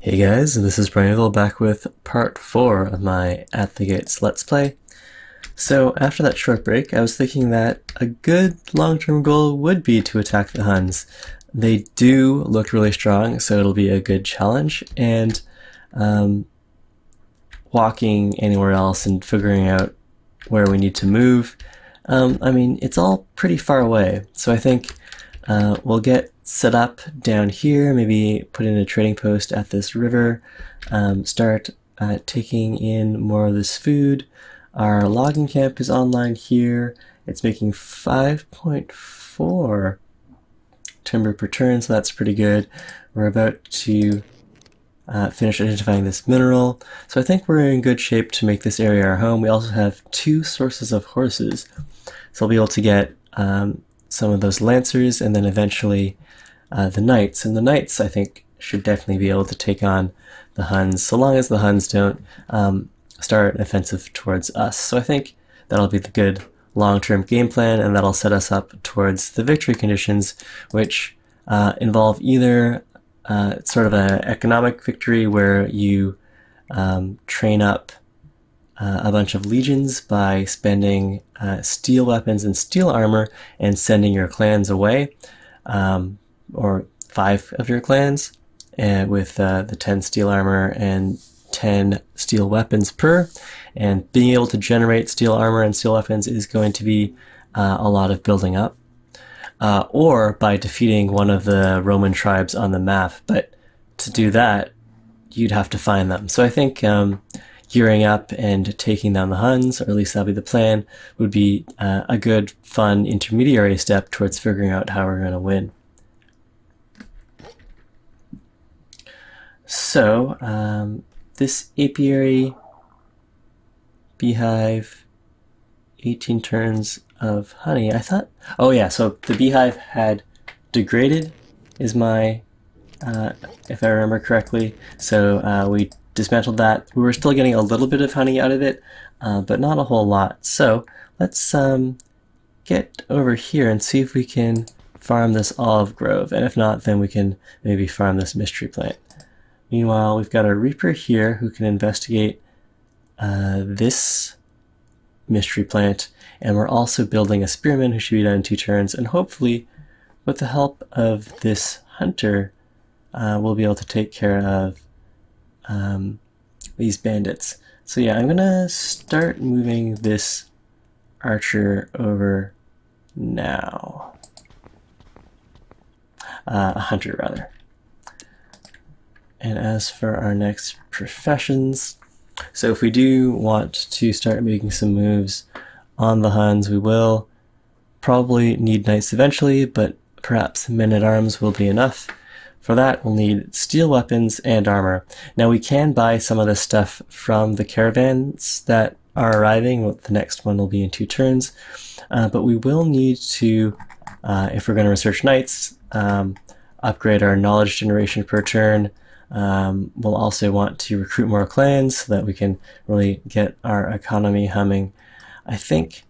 Hey guys, this is Brian back with part 4 of my At the Gates Let's Play. So after that short break, I was thinking that a good long-term goal would be to attack the Huns. They do look really strong, so it'll be a good challenge, and walking anywhere else and figuring out where we need to move, I mean, it's all pretty far away, so I think we'll get set up down here, maybe put in a trading post at this river, start taking in more of this food. Our logging camp is online here. It's making 5.4 timber per turn, so that's pretty good. We're about to finish identifying this mineral, so I think we're in good shape to make this area our home. We also have 2 sources of horses, so we'll be able to get some of those lancers and then eventually the knights. And the knights, I think, should definitely be able to take on the Huns, so long as the Huns don't start an offensive towards us. So I think that'll be the good long-term game plan, and that'll set us up towards the victory conditions, which involve either sort of an economic victory where you train up a bunch of legions by spending steel weapons and steel armor and sending your clans away, or 5 of your clans, and with the 10 steel armor and 10 steel weapons per, and being able to generate steel armor and steel weapons is going to be a lot of building up, or by defeating one of the Roman tribes on the map. But to do that, you'd have to find them. So I think gearing up and taking down the Huns, or at least that'll be the plan, would be a good, fun intermediary step towards figuring out how we're going to win. So this apiary, beehive, 18 turns of honey. I thought, oh yeah, so the beehive had degraded, is my, if I remember correctly. So we dismantled that. We were still getting a little bit of honey out of it, but not a whole lot. So let's get over here and see if we can farm this olive grove, and if not, then we can maybe farm this mystery plant. Meanwhile, we've got a reaper here who can investigate this mystery plant, and we're also building a spearman who should be done in 2 turns, and hopefully with the help of this hunter we'll be able to take care of these bandits. So yeah, I'm gonna start moving this archer over now. A hunter rather. And as for our next professions, so if we do want to start making some moves on the Huns, we will probably need knights eventually, but perhaps men-at-arms will be enough. For that, we'll need steel weapons and armor. Now we can buy some of this stuff from the caravans that are arriving. The next one will be in 2 turns, but we will need to, if we're going to research knights, upgrade our knowledge generation per turn. We'll also want to recruit more clans so that we can really get our economy humming. I think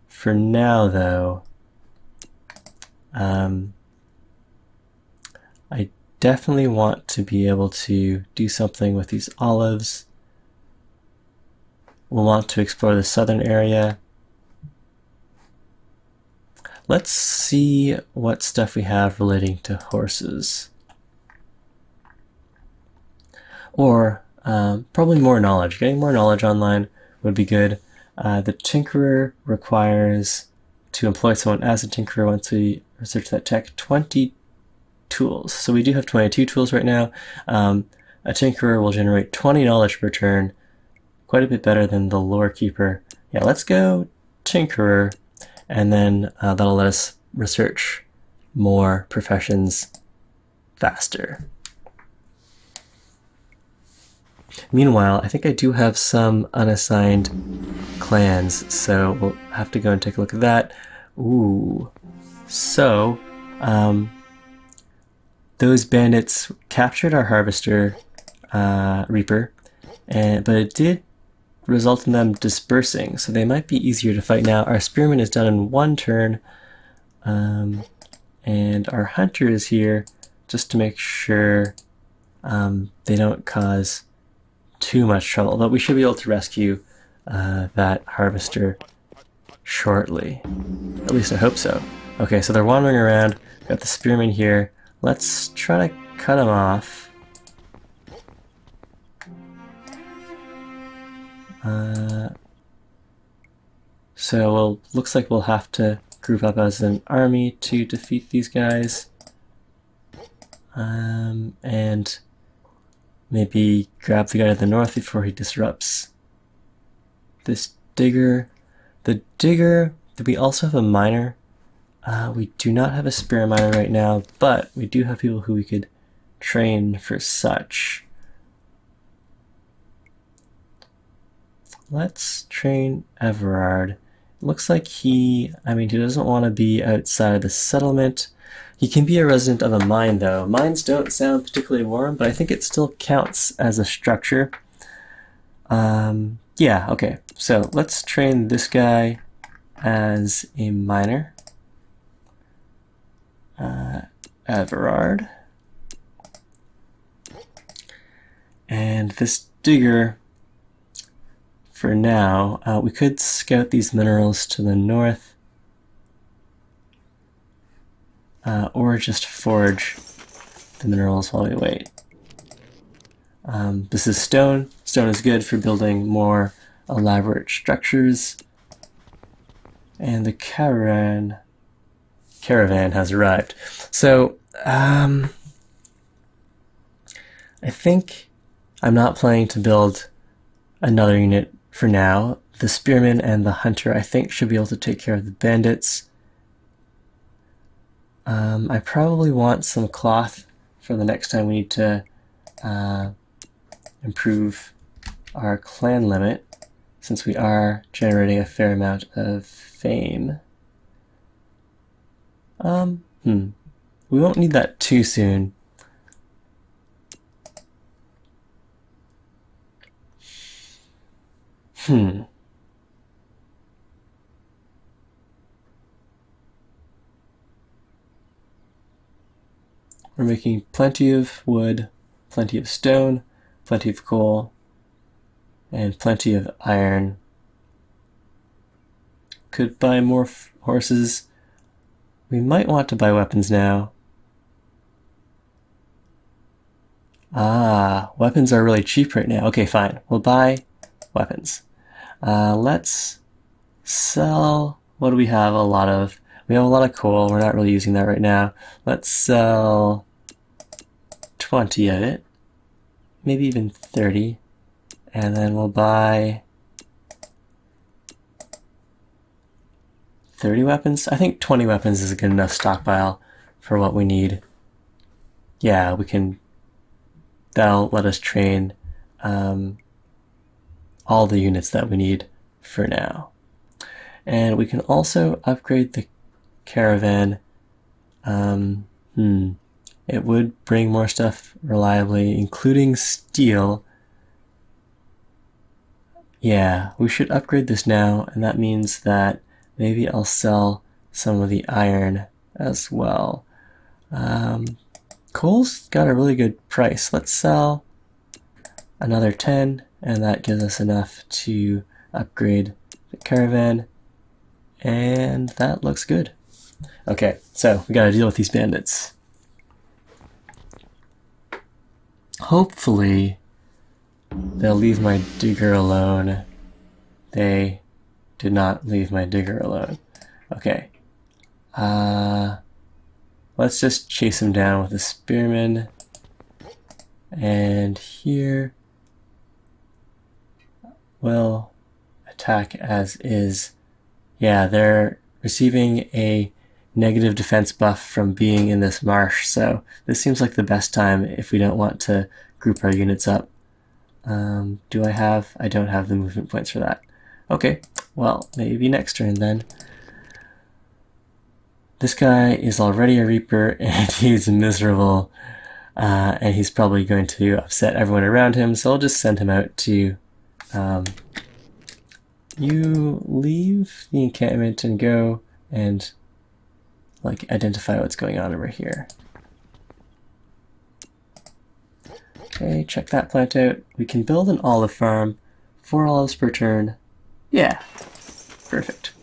for now, though, I definitely want to be able to do something with these olives. We'll want to explore the southern area. Let's see what stuff we have relating to horses. Or probably more knowledge. Getting more knowledge online would be good. The tinkerer requires to employ someone as a tinkerer once we research that tech 20 tools. So we do have 22 tools right now. A tinkerer will generate 20 knowledge per turn, quite a bit better than the lore keeper. Yeah, let's go tinkerer, and then that'll let us research more professions faster. Meanwhile, I think I do have some unassigned clans, so we'll have to go and take a look at that. Ooh. So, those bandits captured our harvester, reaper, but it did result in them dispersing, so they might be easier to fight now. Our spearman is done in 1 turn, and our hunter is here just to make sure they don't cause too much trouble, but we should be able to rescue that harvester shortly. At least I hope so. Okay, so they're wandering around. Got the spearman here. Let's try to cut him off. So looks like we'll have to group up as an army to defeat these guys. And maybe grab the guy to the north before he disrupts this digger. The digger, we also have a miner. We do not have a spare miner right now, but we do have people who we could train for such. Let's train Everard. Looks like he doesn't want to be outside of the settlement. He can be a resident of a mine, though. Mines don't sound particularly warm, but I think it still counts as a structure. Yeah, okay. So let's train this guy as a miner. Everard. And this digger, for now, we could scout these minerals to the north. Or just forge the minerals while we wait. This is stone. Stone is good for building more elaborate structures. And the caravan has arrived. So, I think I'm not planning to build another unit for now. The spearman and the hunter, I think, should be able to take care of the bandits. I probably want some cloth for the next time we need to improve our clan limit, since we are generating a fair amount of fame. We won't need that too soon. We're making plenty of wood, plenty of stone, plenty of coal, and plenty of iron. Could buy more horses. We might want to buy weapons now. Weapons are really cheap right now. Okay, fine. We'll buy weapons. Let's sell... What do we have a lot of? We have a lot of coal. We're not really using that right now. Let's sell 20 of it. Maybe even 30. And then we'll buy 30 weapons. I think 20 weapons is a good enough stockpile for what we need. Yeah, we can... That'll let us train all the units that we need for now. And we can also upgrade the caravan. It would bring more stuff reliably, including steel. Yeah, we should upgrade this now, and that means that maybe I'll sell some of the iron as well. Coal's got a really good price. Let's sell another 10, and that gives us enough to upgrade the caravan, and that looks good. Okay, so we gotta deal with these bandits. Hopefully they'll leave my digger alone. They did not leave my digger alone. Okay. Let's just chase him down with a spearman. And here we'll attack as is. Yeah, they're receiving a negative defense buff from being in this marsh, so this seems like the best time if we don't want to group our units up. Do I have? I don't have the movement points for that. Okay, well, maybe next turn then. This guy is already a Reaper, and he's miserable, and he's probably going to upset everyone around him, so I'll just send him out to... you leave the encampment and go and like identify what's going on over here. Okay, check that plant out. We can build an olive farm, 4 olives per turn. Yeah, perfect.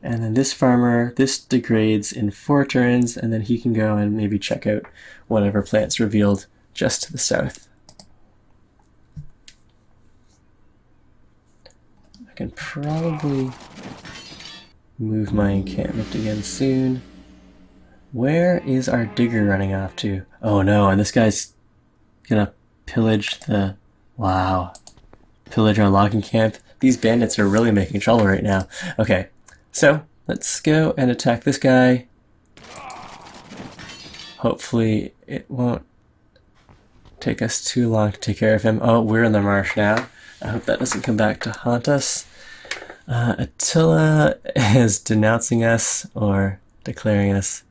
And then this farmer, this degrades in 4 turns, and then he can go and maybe check out whatever plant's revealed just to the south. I can probably move my encampment again soon. Where is our digger running off to? Oh no, and this guy's gonna pillage the... Wow. Pillage our logging camp. These bandits are really making trouble right now. Okay, so let's go and attack this guy. Hopefully it won't take us too long to take care of him. Oh, we're in the marsh now. I hope that doesn't come back to haunt us. Attila is denouncing us or declaring us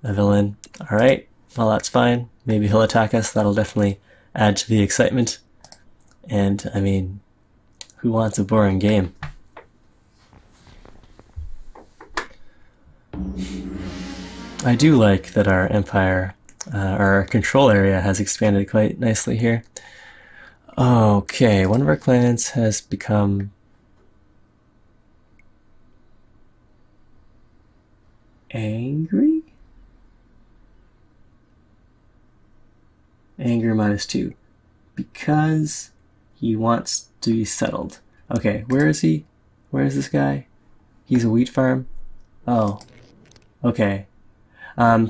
a villain. Alright, well that's fine. Maybe he'll attack us. That'll definitely add to the excitement. And, I mean, who wants a boring game? I do like that our empire, our control area has expanded quite nicely here. Okay, one of our clans has become angry? Anger -2. Because he wants to be settled. Okay, where is he? Where is this guy? He's a wheat farm? Oh, okay.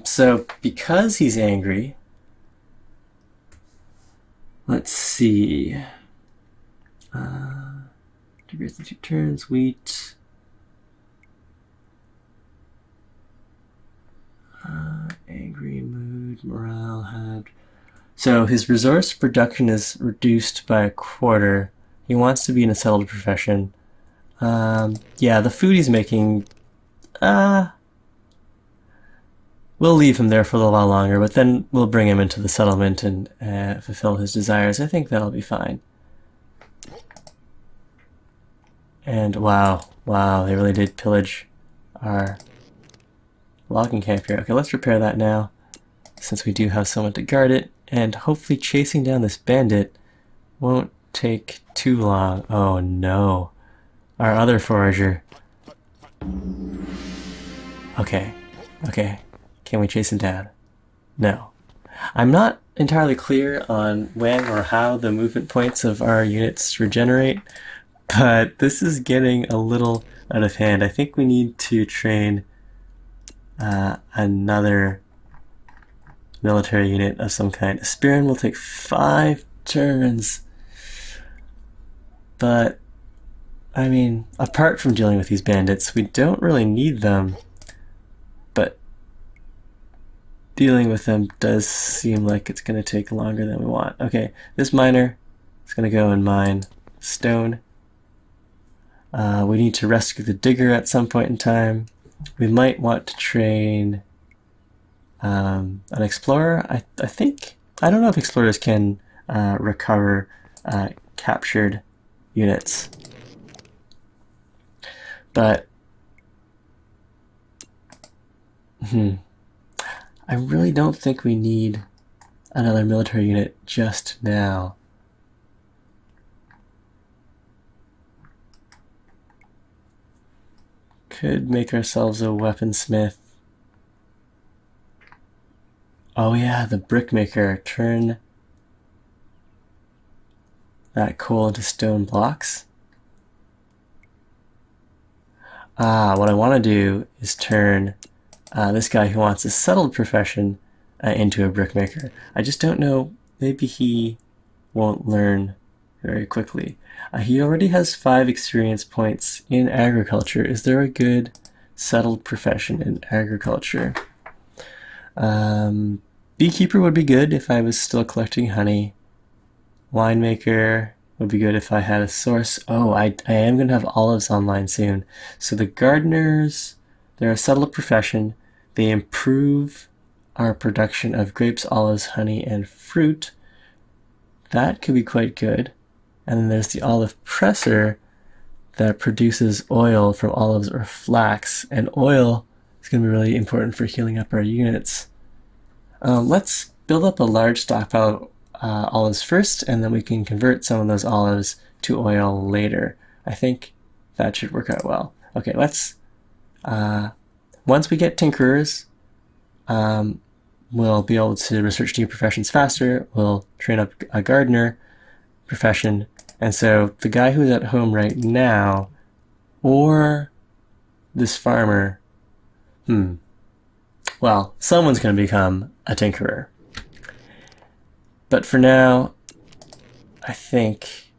So because he's angry, let's see. Degrades in 2 turns, wheat. Angry mood, morale had. So his resource production is reduced by 1/4. He wants to be in a settled profession. Yeah, the food he's making, we'll leave him there for a little while longer, but then we'll bring him into the settlement and fulfill his desires. I think that'll be fine. And wow, they really did pillage our logging camp here. Okay, let's repair that now, since we do have someone to guard it, and hopefully chasing down this bandit won't take too long. Oh no, our other forager. Okay, can we chase him down? No. I'm not entirely clear on when or how the movement points of our units regenerate, but this is getting a little out of hand. I think we need to train another military unit of some kind. Aspirin will take 5 turns. But, I mean, apart from dealing with these bandits, we don't really need them. But dealing with them does seem like it's going to take longer than we want. Okay, this miner is going to go and mine stone. We need to rescue the digger at some point in time. We might want to train an explorer. I think, I don't know if explorers can recover captured units, but I really don't think we need another military unit just now. Could make ourselves a weaponsmith. Oh yeah, the brickmaker. Turn that coal into stone blocks. What I want to do is turn this guy who wants a settled profession into a brickmaker. I just don't know, maybe he won't learn very quickly. He already has 5 experience points in agriculture. Is there a good settled profession in agriculture? Beekeeper would be good if I was still collecting honey. Winemaker would be good if I had a source. Oh, I am going to have olives online soon. So the gardeners, they're a settled profession. They improve our production of grapes, olives, honey, and fruit. That could be quite good. And then there's the olive presser that produces oil from olives or flax. And oil is going to be really important for healing up our units. Let's build up a large stockpile olives first, and then we can convert some of those olives to oil later. I think that should work out well. Okay, let's, once we get tinkerers, we'll be able to research new professions faster, we'll train up a gardener profession, and so the guy who's at home right now, or this farmer, well, someone's going to become a tinkerer. But for now, I think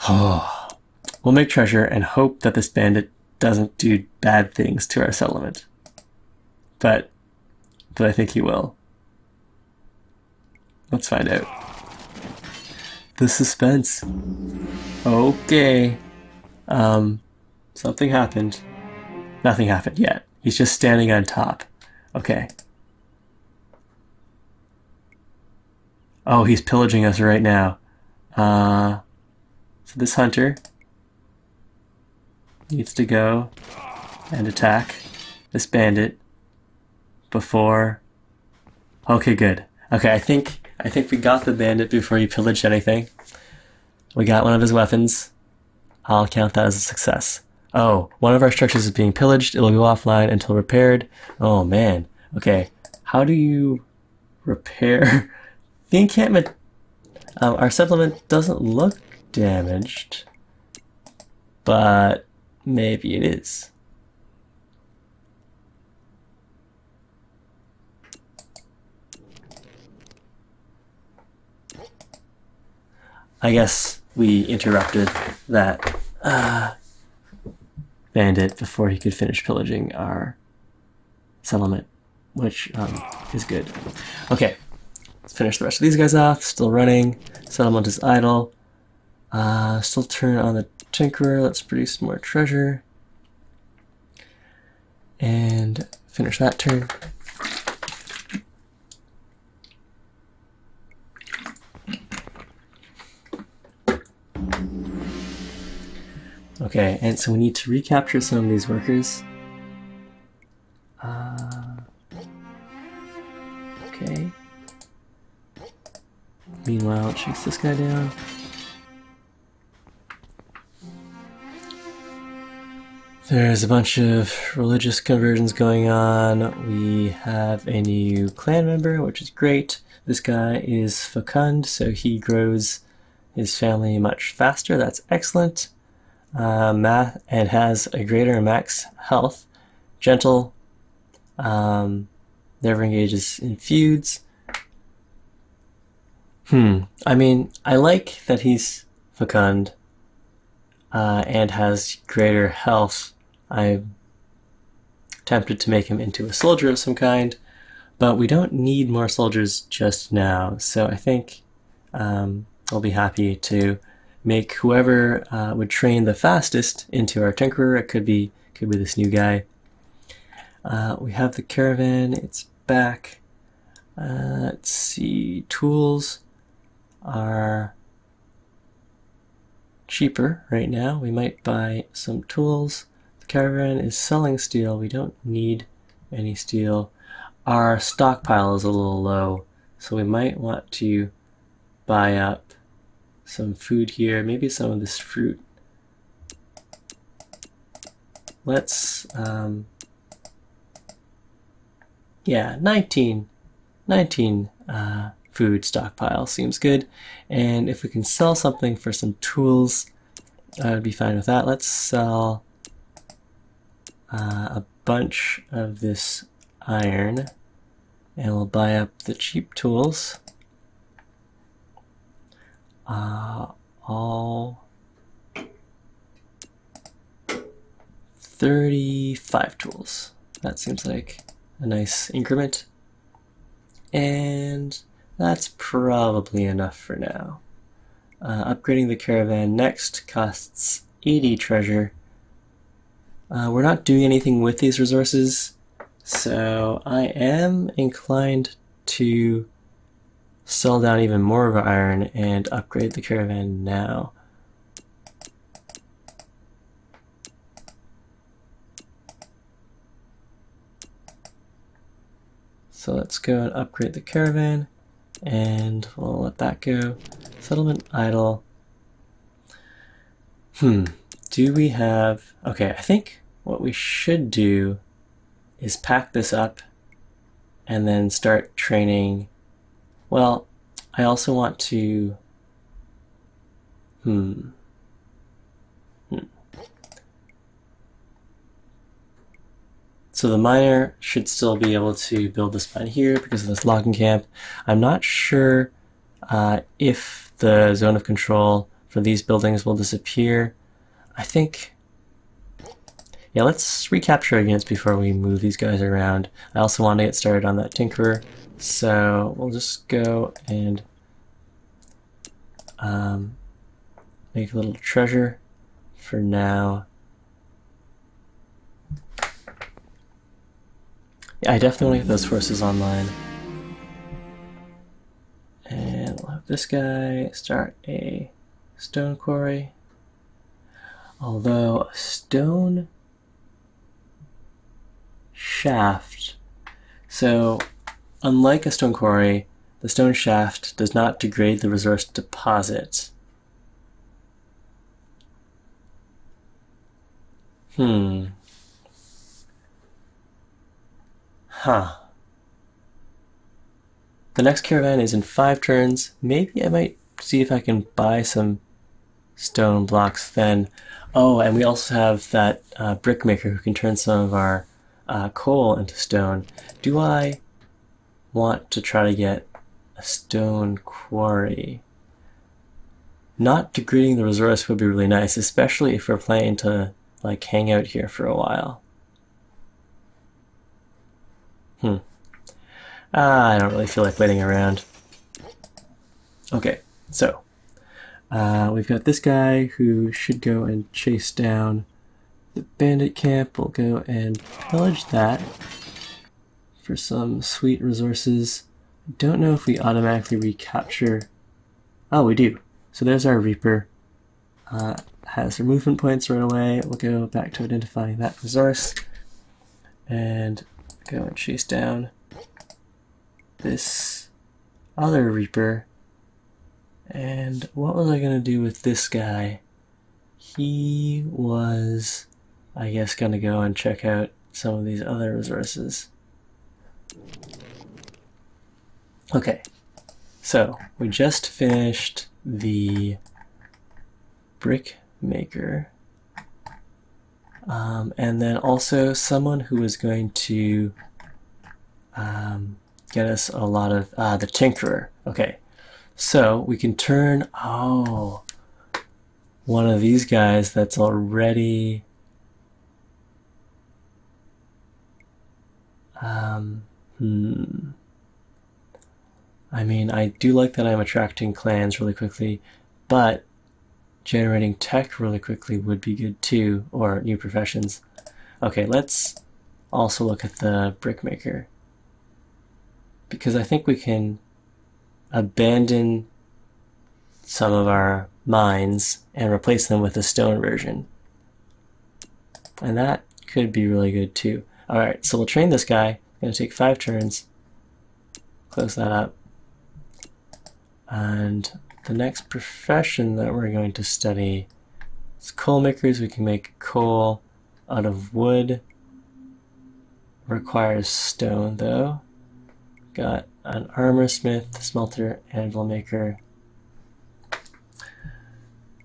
we'll make treasure and hope that this bandit doesn't do bad things to our settlement. But I think he will. Let's find out. The suspense. Okay. Something happened. Nothing happened yet. He's just standing on top. Okay. Oh, he's pillaging us right now. So this hunter needs to go and attack this bandit before... Okay, good. Okay, I think we got the bandit before he pillaged anything. We got one of his weapons. I'll count that as a success. Oh, one of our structures is being pillaged. It'll go offline until repaired. Oh man. Okay, how do you repair? The encampment, our settlement doesn't look damaged, but maybe it is. I guess we interrupted that bandit before he could finish pillaging our settlement, which is good. Okay. Let's finish the rest of these guys off. Still running. Settlement is idle. Still turn on the tinkerer. Let's produce more treasure. And finish that turn. Okay, and so we need to recapture some of these workers. Okay. Meanwhile, chase this guy down. There's a bunch of religious conversions going on. We have a new clan member, which is great. This guy is fecund, so he grows his family much faster. That's excellent. And has a greater max health. Gentle. Never engages in feuds. I mean, I like that he's fecund and has greater health. I'm tempted to make him into a soldier of some kind, but we don't need more soldiers just now, so I think I'll be happy to make whoever would train the fastest into our tinkerer. It could be this new guy. We have the caravan, it's back. Let's see, tools are cheaper right now. We might buy some tools. The caravan is selling steel. We don't need any steel. Our stockpile is a little low, so we might want to buy up some food here, maybe some of this fruit. Let's yeah, 19 food stockpile seems good, and if we can sell something for some tools, I would be fine with that. Let's sell a bunch of this iron, and we'll buy up the cheap tools. All 35 tools. That seems like a nice increment. And that's probably enough for now. Upgrading the caravan next costs 80 treasure. We're not doing anything with these resources, so I am inclined to sell down even more of our iron and upgrade the caravan now. So let's go and upgrade the caravan. And we'll let that go. Settlement idle. Do we have... Okay, I think what we should do is pack this up and then start training. Well, I also want to... So the miner should still be able to build this mine here because of this logging camp. I'm not sure if the zone of control for these buildings will disappear. I think... Yeah, let's recapture our units before we move these guys around. I also want to get started on that Tinkerer, so we'll just go and make a little treasure for now. Yeah, I definitely want to get those forces online. And we'll have this guy start a stone quarry. Although a stone shaft. So, unlike a stone quarry, the stone shaft does not degrade the resource deposit. The next caravan is in 5 turns. Maybe I might see if I can buy some stone blocks then. Oh, and we also have that brickmaker who can turn some of our coal into stone. Do I want to try to get a stone quarry? Not degrading the resource would be really nice, especially if we're planning to like hang out here for a while. I don't really feel like waiting around. Okay, so we've got this guy who should go and chase down the bandit camp. We'll go and pillage that for some sweet resources. Don't know if we automatically recapture. Oh, we do. So there's our Reaper. Has our movement points right away. We'll go back to identifying that resource and go and chase down this other Reaper. And what was I going to do with this guy? He was, I guess, going to go and check out some of these other resources. Okay, so we just finished the brick maker. And then also someone who is going to get us a lot of the Tinkerer. Okay, so we can turn, one of these guys that's already I mean, I do like that I'm attracting clans really quickly, but generating tech really quickly would be good too, or new professions. Okay, let's also look at the brickmaker, because I think we can abandon some of our mines and replace them with a stone version. And that could be really good too. Alright, so we'll train this guy. It's going to take 5 turns. Close that up. And the next profession that we're going to study is coal makers. We can make coal out of wood. Requires stone though. Got an armor smith, smelter, anvil maker.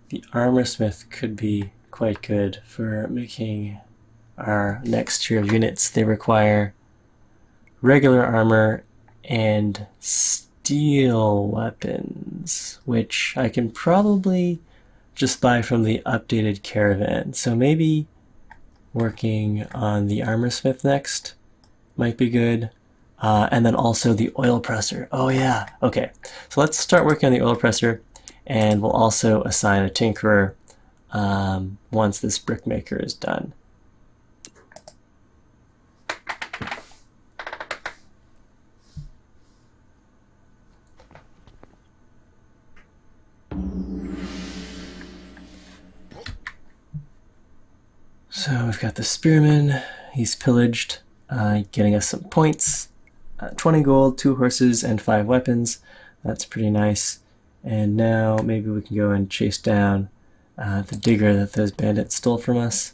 The armor smith could be quite good for making our next tier of units. They require regular armor and steel weapons, which I can probably just buy from the updated caravan. So maybe working on the armor smith next might be good. And then also the oil presser. Oh yeah, okay. So let's start working on the oil presser, and we'll also assign a tinkerer once this brickmaker is done. So we've got the spearman. He's pillaged, getting us some points. 20 gold, 2 horses, and 5 weapons. That's pretty nice. And now maybe we can go and chase down the digger that those bandits stole from us.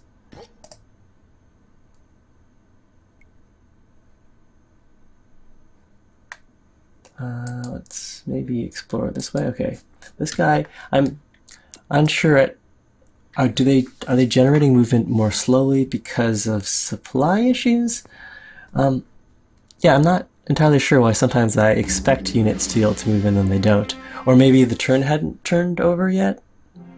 Let's maybe explore this way. Okay, this guy, I'm unsure. Are they generating movement more slowly because of supply issues? Yeah, I'm not entirely sure why sometimes I expect units to be able to move in and they don't. Or maybe the turn hadn't turned over yet?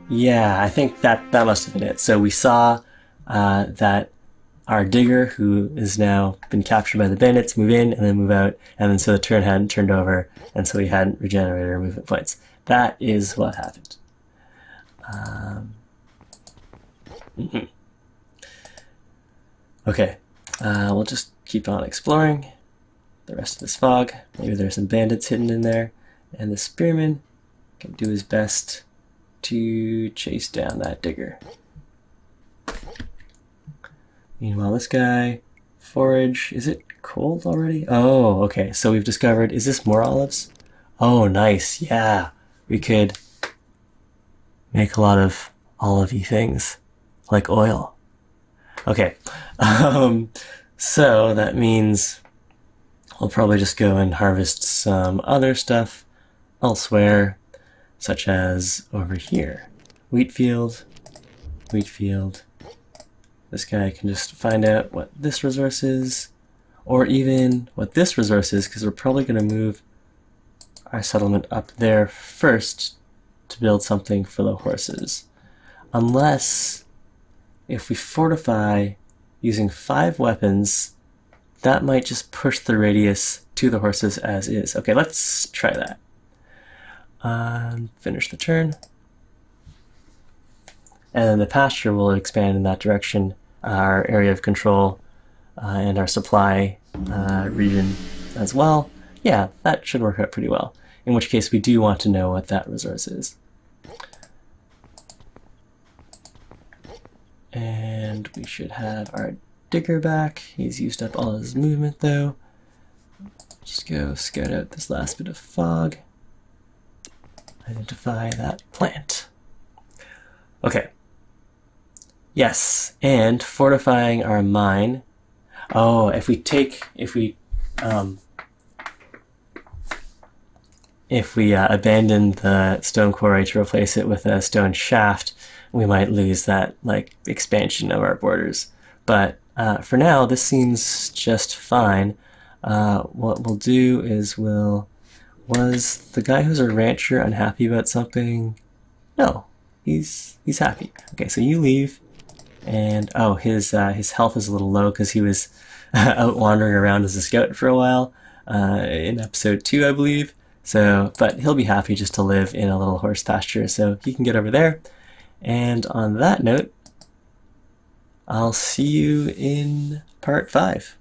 Yeah, I think that must have been it. So we saw that our digger, who is now been captured by the bandits, move in and then move out, and then so the turn hadn't turned over, and so we hadn't regenerated our movement points. That is what happened. Okay, we'll just keep on exploring the rest of this fog. Maybe there's some bandits hidden in there, and the spearman can do his best to chase down that digger. Meanwhile, this guy, forage, is it cold already? Oh, okay, so we've discovered, is this more olives? Oh, nice, yeah. We could make a lot of olivey things, like oil. Okay, so that means we'll probably just go and harvest some other stuff elsewhere, such as over here. Wheat field, wheat field. This guy can just find out what this resource is, or even what this resource is, because we're probably going to move our settlement up there first to build something for the horses. Unless, if we fortify using 5 weapons, that might just push the radius to the horses as is. Okay, let's try that. Finish the turn. And then the pasture will expand in that direction, our area of control and our supply region as well. Yeah, that should work out pretty well. In which case we do want to know what that resource is. And we should have our digger back. He's used up all his movement though. Just go scout out this last bit of fog. Identify that plant. Okay. Yes, and fortifying our mine. Oh, if we abandon the stone quarry to replace it with a stone shaft, we might lose that expansion of our borders. But for now, this seems just fine. What we'll do is was the guy who's a rancher unhappy about something? No, he's happy. Okay, so you leave, and oh, his health is a little low because he was out wandering around as a scout for a while in episode 2, I believe. So, but he'll be happy just to live in a little horse pasture, so he can get over there. And on that note, I'll see you in part 5.